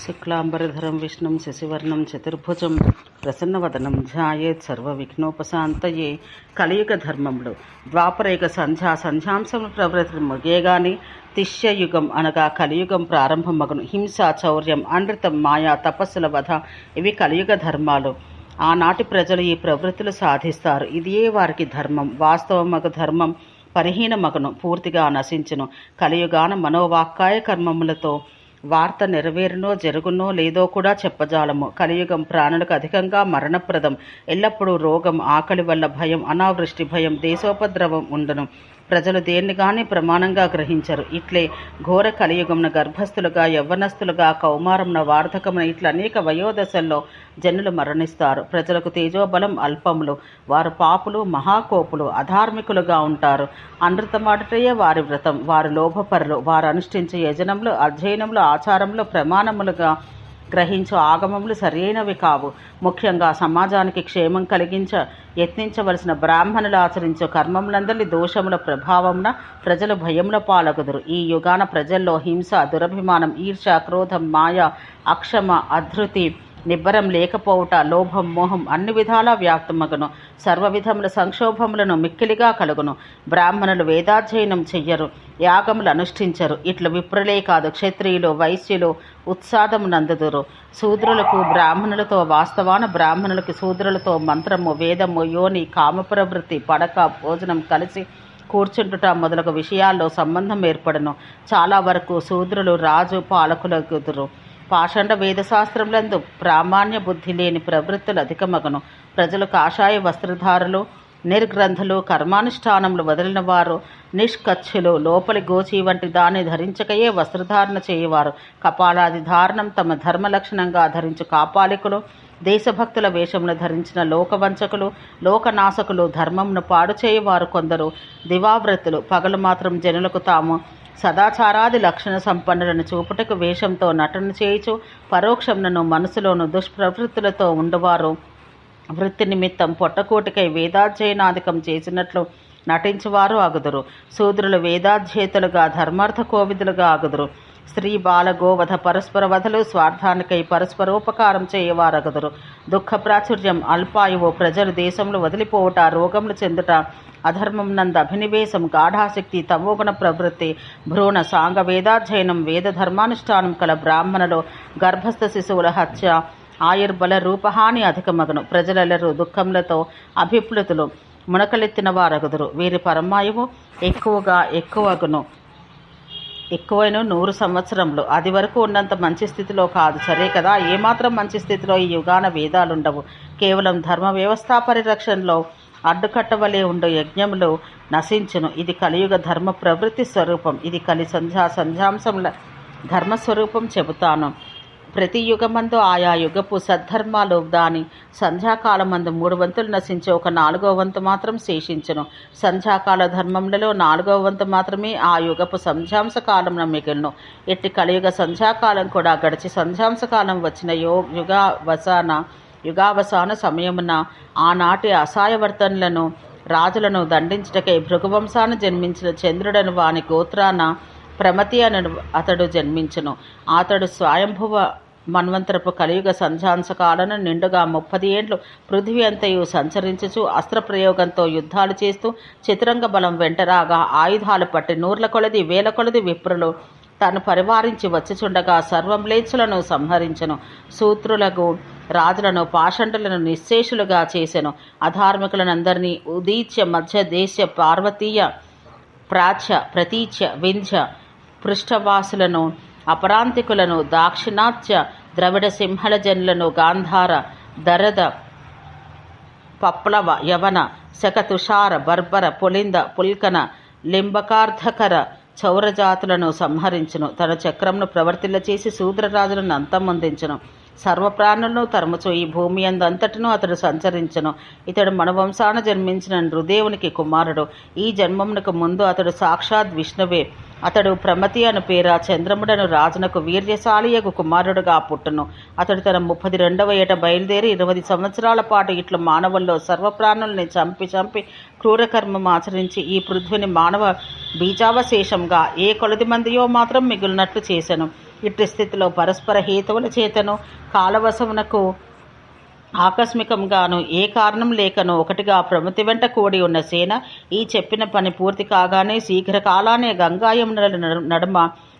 శుక్లాంబరధరం విష్ణుం శశివర్ణం చతుర్భుజం ప్రసన్నవదనం ధ్యాయేత్ సర్వవిఘ్నోపశాంతయే. కలియుగ ధర్మములు ద్వాపరేక సంధ్యాంశములు ప్రవృత్తి ముగేగాని తిష్యయుగం అనగా కలియుగం ప్రారంభమగును. హింస, చౌర్యం, అనృతం, మాయా, తపస్సుల వధ ఇవి కలియుగ ధర్మాలు. ఆనాటి ప్రజలు ఈ ప్రవృత్తులు సాధిస్తారు. ఇదియే వారికి ధర్మం. వాస్తవమగు ధర్మం పరిహీనమగును, పూర్తిగా నశించును. కలియుగాన మనోవాక్కాయ కర్మములతో వార్త నెరవేరునో జరుగునో లేదో కూడా చెప్పజాలము. కలియుగం ప్రాణులకు అధికంగా మరణప్రదం. ఎల్లప్పుడూ రోగం, ఆకలి వల్ల భయం, అనావృష్టి భయం, దేశోపద్రవం ఉండును. ప్రజలు దేన్ని కానీ ప్రమాణంగా గ్రహించరు. ఇట్లే ఘోర కలియుగమున గర్భస్థులుగా, యవ్వనస్తులుగా, కౌమారమున, వార్ధకమున ఇట్లా అనేక వయోదశల్లో జనులు మరణిస్తారు. ప్రజలకు తేజోబలం అల్పములు. వారు పాపులు, మహాకోపులు, అధార్మికులుగా ఉంటారు. అనృతమాటయే వారి వ్రతం. వారు లోభపరులు. వారు అనుష్ఠించే యజనములు, అధ్యయనములు, ఆచారములు ప్రమాణములుగా గ్రహించు ఆగమములు సరైనవి కావు. ముఖ్యంగా సమాజానికి క్షేమం కలిగించ యత్నించవలసిన బ్రాహ్మణులు ఆచరించు కర్మములందరి దోషముల ప్రభావమున ప్రజలు భయముల పాలగుదురు. ఈ యుగాన ప్రజల్లో హింస, దురభిమానం, ఈర్ష, క్రోధం, మాయ, అక్షమ, అధృతి, నిబ్బరం లేకపోవుట, లోభం, మోహం అన్ని విధాలా వ్యాప్తమగును. సర్వవిధముల సంక్షోభములను మిక్కిలిగా కలుగును. బ్రాహ్మణులు వేదాధ్యయనం చెయ్యరు, యాగములు అనుష్ఠించరు. ఇట్లు విప్రులే కాదు, క్షత్రియులు, వైశ్యులు ఉత్సాదమునందుదురు. శూద్రులకు బ్రాహ్మణులతో వాస్తవాన, బ్రాహ్మణులకు శూద్రులతో మంత్రము, వేదము, యోని, కామప్రవృత్తి, పడక, భోజనం, కలిసి కూర్చుంటుట మొదలగు విషయాల్లో సంబంధం ఏర్పడను. చాలా వరకు శూద్రులు రాజు పాలకులగుదురు. పాషండ వేదశాస్త్రములందు ప్రామాణ్య బుద్ధి లేని ప్రవృత్తులు అధికమగను. ప్రజలు కాషాయ వస్త్రధారులు, నిర్గ్రంథులు, కర్మానుష్ఠానములు వదిలిన వారు, నిష్కచ్చులు, లోపలి గోచి వంటి దాన్ని ధరించకయే వస్త్రధారణ చేయవారు, కపాలాది ధారణం తమ ధర్మ లక్షణంగా ధరించు కాపాలికులు, దేశభక్తుల వేషమును ధరించిన లోకవంచకులు, లోకనాశకులు, ధర్మమును పాడు చేయవారు కొందరు, దివావ్రతులు, పగలు మాత్రం జనులకు తాము సదాచారాది లక్షణ సంపన్నులను చూపుటకు వేషంతో నటన చేయుచు పరోక్షములను మనసులోను దుష్ప్రవృత్తులతో ఉండువారు, వృత్తి నిమిత్తం పొట్టకోటికై వేదాధ్యయనాధికం చేసినట్లు నటించువారు అగుదురు. శూద్రులు వేదాధ్యేతులుగా, ధర్మార్థ కోవిదులుగా అగుదురు. స్త్రీ, బాల, గోవధ, పరస్పర వధలు, స్వార్థానికై పరస్పరోపకారం చేయవారగుదురు. దుఃఖ ప్రాచుర్యం, అల్పాయువు, ప్రజలు దేశంలో వదిలిపోవుట, రోగములు చెందుట, అధర్మం నంద అభినివేశం, గాఢాశక్తి, తమోగుణ ప్రవృత్తి, భ్రూణ, సాంగ వేదాధ్యయనం, వేద ధర్మానుష్ఠానం కల బ్రాహ్మణులు, గర్భస్థ శిశువుల హత్య, ఆయుర్బల రూపహాని అధికమగును. ప్రజలెల్లరూ దుఃఖములతో అభిప్లుతులు, మునకలెత్తిన వారగుదురు. వీరి పరమాయువు ఎక్కువైన 100 సంవత్సరములు. అది వరకు ఉన్నంత మంచి స్థితిలో కాదు. సరే కదా, ఏమాత్రం మంచి స్థితిలో ఈ యుగాన వేదాలుండవు. కేవలం ధర్మ వ్యవస్థా పరిరక్షణలో అడ్డుకట్టవలే ఉండు యజ్ఞములు నశించును. ఇది కలియుగ ధర్మ ప్రవృత్తి స్వరూపం. ఇది కలి సంధ్యాంశముల ధర్మస్వరూపం చెబుతాను. ప్రతి యుగమందు ఆయా యుగపు సద్ధర్మాలు దాని సంధ్యాకాలమందు 3 వంతులు నశించి 1/4 వంతు మాత్రం శేషించును. సంధ్యాకాల ధర్మములలో 4వ వంతు మాత్రమే ఆ యుగపు సంధ్యాంశ కాలమున మిగులును. ఎట్టి కలియుగ సంధ్యాకాలం కూడా గడిచి సంధ్యాంశకాలం వచ్చిన యుగావసాన సమయమున ఆనాటి అసాయవర్తనులను, రాజులను దండించుటకై భృగువంశాన జన్మించిన చంద్రుడను వాని గోత్రాన ప్రమతి అను అతడు జన్మించును. అతడు స్వయంభువ మన్వంతరపు కలియుగ సంధ్యాంశకాలను నిండుగా 30 ఏండ్లు పృథ్వీ అంతయు సంచరించుచు అస్త్రప్రయోగంతో యుద్ధాలు చేస్తూ చతురంగ బలం వెంటరాగా ఆయుధాలు పట్టి 100ల కొలది 1000ల కొలది విప్రులు తాను పరివారించి వచ్చిచుండగా సర్వమ్లేచ్చులను సంహరించెను. సూత్రులకు రాజులను, పాషండులను నిశ్శేషులుగా చేసెను. అధార్మికులనందరినీ ఉదీచ్య, మధ్య దేశ, పార్వతీయ, ప్రాచ్య, ప్రతీచ్య, వింధ్య, పృష్ఠవాసులను, అపరాంతికులను, దాక్షిణాత్య, ద్రవిడ సింహళ జనులను, గాంధార, దరద, పప్లవ, యవన, శకతుషార, బర్బర, పులింద, పుల్కన, లింబకార్ధకర చౌరజాతులను సంహరించును. తన చక్రమును ప్రవర్తిల్ల చేసి శూద్రరాజులను అంతమొందించును. సర్వప్రాణులను తరుముచు ఈ భూమి అంతటను అతడు సంచరించును. ఇతడు మనవంశాన జన్మించిన నృదేవునికి కుమారుడు. ఈ జన్మమునకు ముందు అతడు సాక్షాత్ విష్ణువే. అతడు ప్రమతి అను పేర చంద్రముడను రాజునకు వీర్యశాలియగు కుమారుడుగా పుట్టును. అతడు తన 32వ ఏట బయలుదేరి 20 సంవత్సరాల పాటు ఇట్లు మానవుల్లో సర్వప్రాణుల్ని చంపి క్రూరకర్మం ఆచరించి ఈ పృథ్విని మానవ బీజావశేషంగా ఏ కొలది మందియో మాత్రం మిగులునట్లు చేసెను. ఇట్టి స్థితిలో పరస్పర హేతువుల చేతను కాలవశమునకు ఆకస్మికంగాను ఏ కారణం లేకను ఒకటిగా ప్రమతి వెంట కూడి ఉన్న సేన ఈ చెప్పిన పని పూర్తి కాగానే శీఘ్రకాలానే గంగాయమునల నడుమ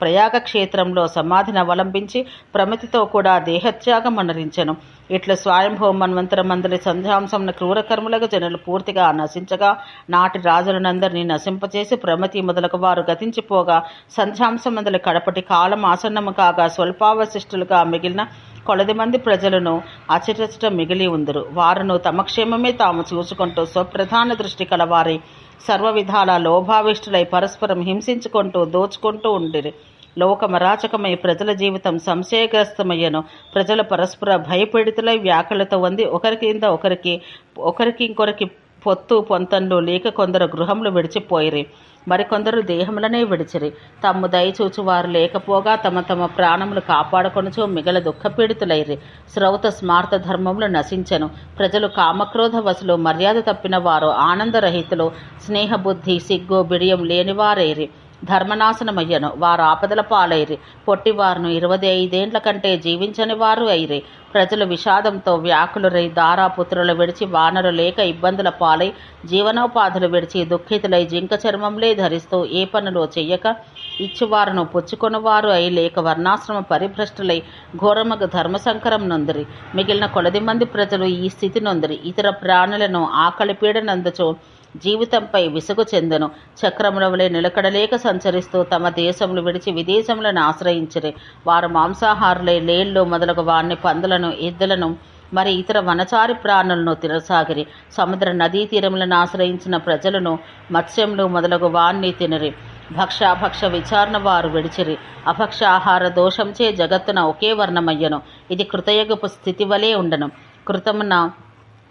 ప్రయాగ క్షేత్రంలో సమాధిని అవలంబించి ప్రమతితో కూడా దేహత్యాగం అనరించెను. ఇట్లా స్వయంభవ మన్వంతర మందలి సంధ్యాంశంన క్రూరకర్ములకు జనులు పూర్తిగా నశించగా నాటి రాజులనందరినీ నశింపచేసి ప్రమతి మొదలగు వారు గతించిపోగా సంధ్యాంశమందలి కడపటి కాలం ఆసన్నము కాగా స్వల్పావశిష్టులుగా మిగిలిన కొలది మంది ప్రజలను అచటచట మిగిలి ఉందరు. వారును తమ క్షేమమే తాము చూసుకుంటూ స్వప్రధాన దృష్టి కలవారి సర్వ విధాల లోభావిష్టులై పరస్పరం హింసించుకుంటూ దోచుకుంటూ ఉండిరి. లోకమరాచకమై ప్రజల జీవితం సంశయగ్రస్తమయ్యను. ప్రజలు పరస్పర భయపీడితులై వ్యాకులతో ఉంది ఒకరికి ఇంకొరికి పొత్తు పొంతండు లేక కొందరు గృహములు విడిచిపోయిరి, మరికొందరు దేహములనే విడిచిరి. తమ్ము దయచూచు వారు లేకపోగా తమ తమ ప్రాణములు కాపాడుకొనుచు మిగల దుఃఖపీడితులైరి. శ్రౌత స్మార్త ధర్మములు నశించెను. ప్రజలు కామక్రోధ వశులు, మర్యాద తప్పిన వారు, ఆనందరహితులు, స్నేహబుద్ధి సిగ్గు బిడియం లేనివారైరి. ధర్మనాశనమయ్యను. వారు ఆపదల పాలైరి. పొట్టివారును 25 కంటే జీవించని వారు అయిరి. ప్రజలు విషాదంతో వ్యాకులురై దారాపుత్రులు విడిచి వానరు లేక ఇబ్బందుల పాలై జీవనోపాధులు విడిచి దుఃఖితులై జింక చర్మంలే ధరిస్తూ ఏ పనులు చెయ్యక ఇచ్చువారును పుచ్చుకొనువారు అయి లేక వర్ణాశ్రమ పరిభ్రష్టులై ఘోరమగ ధర్మసంకరం నొందిరి. మిగిలిన కొలది మంది ప్రజలు ఈ స్థితి నొందిరి. ఇతర ప్రాణులను ఆకలిపీడనందుచో జీవితంపై విసుగు చెందెను. చక్రముల వలె నిలకడలేక సంచరిస్తూ తమ దేశములు విడిచి విదేశములను ఆశ్రయించిరి. వారు మాంసాహారులై లేళ్ళు మొదలగు వారిని, పందులను, ఎద్దులను, మరి ఇతర వనచారి ప్రాణులను తినసాగిరి. సముద్ర నదీ తీరములను ఆశ్రయించిన ప్రజలను మత్స్యములు మొదలగు వారిని తినిరి. భక్షాభక్ష విచారణ వారు విడిచిరి. అభక్ష ఆహార దోషంచే జగత్తున ఒకే వర్ణమయ్యను. ఇది కృతయుగపు స్థితి వలె ఉండను. కృతమున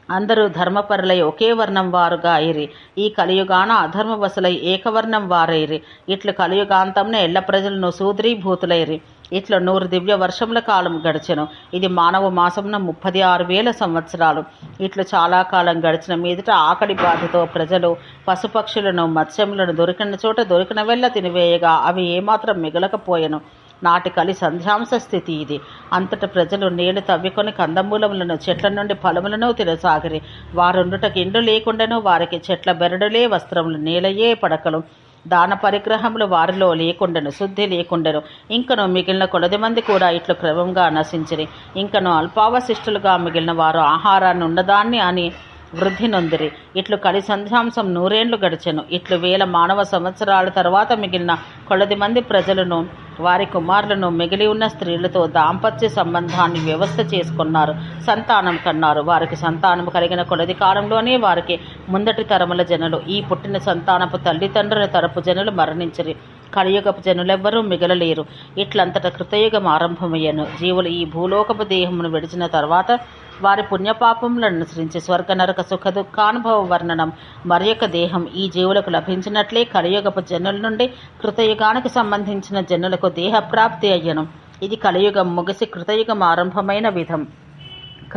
అందరూ ధర్మపరులై ఒకే వర్ణం వారుగా అయిరి. ఈ కలియుగాన అధర్మవశులై ఏకవర్ణం వారైరి. ఇట్లు కలియుగాంతంన ఎల్ల ప్రజలను శూద్రీభూతులైరి. ఇట్లా 100 దివ్య వర్షముల కాలం గడిచెను. ఇది మానవ మాసమున 36,000 సంవత్సరాలు. ఇట్లు చాలా కాలం గడిచిన మీదట ఆకలి బాధతో ప్రజలు పశుపక్షులను మత్స్యములను దొరికిన చోట దొరికిన వెళ్ళ తినివేయగా అవి ఏమాత్రం మిగలకపోయెను. నాటి కలి సంధ్యాంశ స్థితి ఇది. అంతట ప్రజలు నీళ్లు తవ్వికొని కందమూలములను చెట్ల నుండి ఫలములను తినసాగిరి. వారుండుటకు ఇండ్లు లేకుండాను వారికి చెట్ల బెరడులే వస్త్రములు, నీలయే పడకలు, దాన పరిగ్రహములు వారిలో లేకుండెను, శుద్ధి లేకుండెను. ఇంకను మిగిలిన కొలది మంది కూడా ఇట్లు క్రమంగా నశించిరి. ఇంకను అల్పావశిష్టులుగా మిగిలిన వారు ఆహారాన్ని ఉన్నదాన్ని అని వృద్ధి నొందిరి. ఇట్లు కలి సంధ్యాంశం 100 ఏళ్లు గడిచెను. ఇట్లు 1000 మానవ సంవత్సరాల తర్వాత మిగిలిన కొలది మంది ప్రజలను వారి కుమారులను మిగిలి ఉన్న స్త్రీలతో దాంపత్య సంబంధాన్ని వ్యవస్థ చేసుకున్నారు. సంతానం కన్నారు. వారికి సంతానం కలిగిన కొలది కాలంలోనే వారికి ముందటి తరముల జనులు, ఈ పుట్టిన సంతానపు తల్లిదండ్రుల తరపు జనులు మరణించిరి. కలియుగపు జనులెవ్వరూ మిగలలేరు. ఇట్లంతట కృతయుగం ఆరంభమయ్యను. జీవులు ఈ భూలోకపు దేహమును విడిచిన తర్వాత వారి పుణ్యపాపములను అనుసరించి స్వర్గ నరక సుఖ దుఃఖానుభవ వర్ణనం మరియొక దేహం ఈ జీవులకు లభించినట్లే కలియుగపు జనుల నుండి కృతయుగానికి సంబంధించిన జనులకు దేహప్రాప్తి అయ్యను. ఇది కలియుగం ముగిసి కృతయుగం ఆరంభమైన విధం.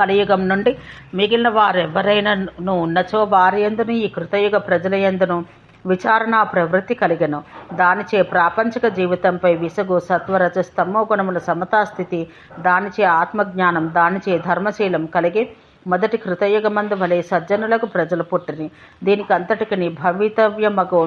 కలియుగం నుండి మిగిలిన వారెవరైనా ఉన్నచో వారి యందును ఈ కృతయుగ ప్రజల యందును విచారణా ప్రవృత్తి కలిగెను. దానిచే ప్రాపంచిక జీవితంపై విసుగు, సత్వరజ స్తమో గుణముల సమతాస్థితి, దానిచే ఆత్మజ్ఞానం, దానిచే ధర్మశీలం కలిగి మొదటి కృతయుగమందు వలె సజ్జనులకు ప్రజలు పుట్టిరి. దీనికి అంతటికి భవితవ్యమగు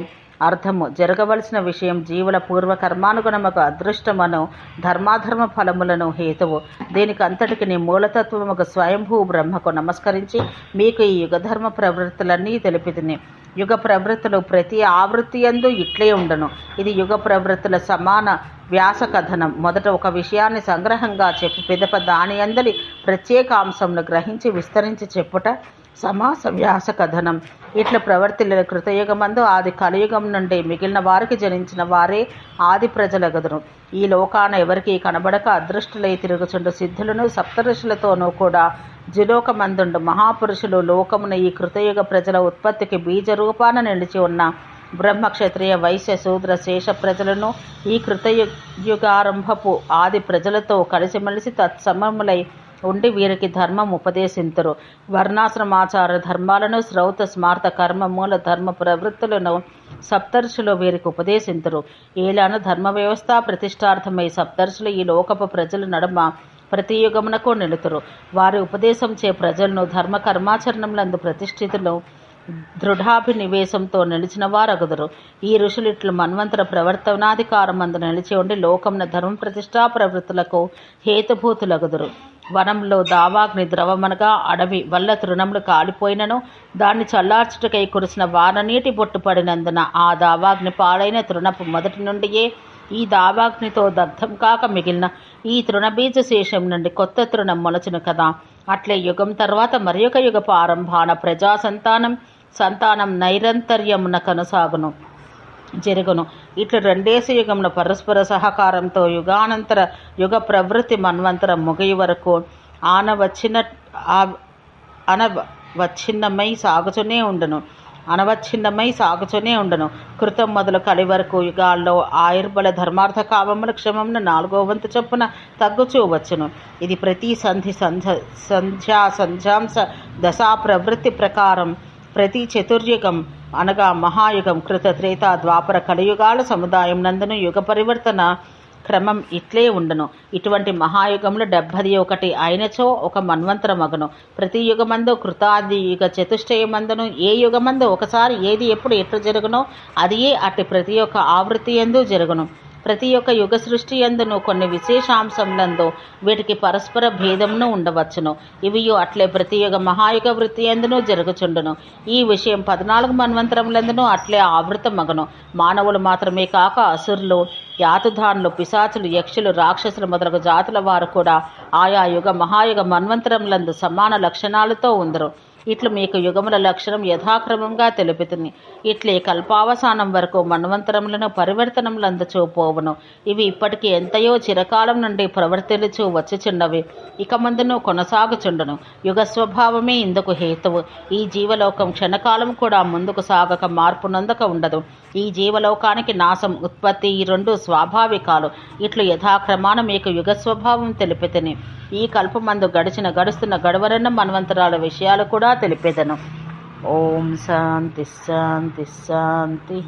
అర్థము జరగవలసిన విషయం జీవుల పూర్వకర్మానుగుణమగు అదృష్టమను ధర్మాధర్మ ఫలములను హేతువు. దీనికి అంతటికి మూలతత్వముగు స్వయంభూ బ్రహ్మకు నమస్కరించి మీకు ఈ యుగధర్మ ప్రవృత్తులన్నీ తెలిపితిని. యుగ ప్రవృత్తులు ప్రతి ఆవృత్తి యందు ఇట్లే ఉండను. ఇది యుగ ప్రవృత్తుల సమాన వ్యాస కథనం. మొదట ఒక విషయాన్ని సంగ్రహంగా చెప్పి పిదప దాని అందలి ప్రత్యేకాంశమును గ్రహించి విస్తరించి చెప్పుట సమాస వ్యాస కథనం. ఇట్ల ప్రవర్తిల్లిన కృతయుగమందు ఆది కలియుగం నుండి మిగిలిన వారికి జనించిన వారే ఆది ప్రజలగదురు. ఈ లోకాన ఎవరికి కనబడక అదృష్టులై తిరుగుచుండు సిద్ధులను సప్తఋషులతోనూ కూడా జిలోకమందుండు మహాపురుషులు లోకమున ఈ కృతయుగ ప్రజల ఉత్పత్తికి బీజరూపాన నిలిచి ఉన్న బ్రహ్మ, క్షత్రియ, వైశ్య, శూద్ర, శేష ప్రజలను ఈ కృతయుగారంభపు ఆది ప్రజలతో కలిసిమెలిసి తత్సమములై ఉండి వీరికి ధర్మం ఉపదేశింతురు. వర్ణాశ్రమాచార ధర్మాలను శ్రౌత స్మార్త కర్మ మూల ధర్మ ప్రవృత్తులను సప్తర్షులు వీరికి ఉపదేశింతురు. ఏలాను ధర్మ వ్యవస్థ ప్రతిష్టార్థమై సప్తర్షులు ఈ లోకపు ప్రజల నడుమ ప్రతి యుగమునకు నిలుతురు. వారి ఉపదేశంచే ప్రజలను ధర్మ కర్మాచరణంలందు ప్రతిష్ఠితులు దృఢాభినివేశంతో నిలిచిన వారగుదురు. ఈ ఋషులిట్లు మన్వంతర ప్రవర్తనాధికారమందు నిలిచి ఉండి లోకమున ధర్మ ప్రతిష్టా ప్రవృత్తులకు హేతుభూతులగుదురు. వనంలో దావాగ్ని ద్రవమనగా అడవి వల్ల తృణములు కాలిపోయినను దాన్ని చల్లార్చుటకై కురిసిన వాననీటి బొట్టు పడినందున ఆ దావాగ్ని పాడైన తృణపు మొదటి నుండియే ఈ దావాగ్నితో దగ్ధం కాక మిగిలిన ఈ తృణబీజ శేషం నుండి కొత్త తృణం మొలచును కదా. అట్లే యుగం తర్వాత మరి ఒక యుగపు ఆరంభాన ప్రజా సంతానం నైరంతర్యమున కొనసాగును జరుగును. ఇట్లు రెండేసి యుగంలో పరస్పర సహకారంతో యుగానంతర యుగ ప్రవృత్తి మన్వంతరం ముగియ వరకు అనవచ్ఛిన్నమై సాగుతూనే ఉండును. కృతం మొదలు కలి వరకు యుగాల్లో ఆయుర్బల ధర్మార్థ కామముల క్షమమున 4వ వంతు చొప్పున తగ్గుచూ వచ్చును. ఇది ప్రతి సంధ్యాంశ దశా ప్రవృత్తి ప్రకారం ప్రతి చతుర్యుగం అనగా మహాయుగం కృత త్రేత ద్వాపర కలియుగాల సముదాయం నందును యుగ పరివర్తన క్రమం ఇట్లే ఉండును. ఇటువంటి మహాయుగంలో 71 అయినచో ఒక మన్వంతరమగును. ప్రతి యుగమందు కృతాది యుగ చతుష్టయమందును ఏ యుగమందు ఒకసారి ఏది ఎప్పుడు ఎట్లు జరుగునో అదియే అట్టి ప్రతి ఒక్క ఆవృత్తి యందు జరుగును. ప్రతి ఒక్క యుగ సృష్టి యందును కొన్ని విశేషాంశములందు వీటికి పరస్పర భేదమును ఉండవచ్చును. ఇవియు అట్లే ప్రతి యుగ మహాయుగ వృత్తి యందును జరుగుచుండును. ఈ విషయం 14 మన్వంతరములందును అట్లే ఆవృతమగును. మానవులు మాత్రమే కాక అసురులు, యాతుధానులు, పిశాచులు, యక్షులు, రాక్షసులు మొదలగు జాతుల వారు కూడా ఆయా యుగ మహాయుగ మన్వంతరములందు సమాన లక్షణాలతో ఉందరు. ఇట్లు మీకు యుగముల లక్షణం యథాక్రమంగా తెలుపుతుంది. ఇట్లే కల్పావసానం వరకు మన్వంతరములను పరివర్తనములందుచూ పోవును. ఇవి ఇప్పటికీ ఎంతయో చిరకాలం నుండి ప్రవర్తిల్లుచూ వచ్చుచున్నవి, ఇక ముందును కొనసాగుచుండును. యుగ స్వభావమే ఇందుకు హేతువు. ఈ జీవలోకం క్షణకాలం కూడా ముందుకు సాగక మార్పు నొందక ఉండదు. ఈ జీవలోకానికి నాశం, ఉత్పత్తి ఈ రెండు స్వాభావికాలు. ఇట్లు యథాక్రమాన మీకు యుగ స్వభావం తెలిపితిని. ఈ కల్పమందు గడుస్తున్న గడవరన్న మన్వంతరాల విషయాలు కూడా తెలిపేదను. ఓం శాంతి శాంతి శాంతి.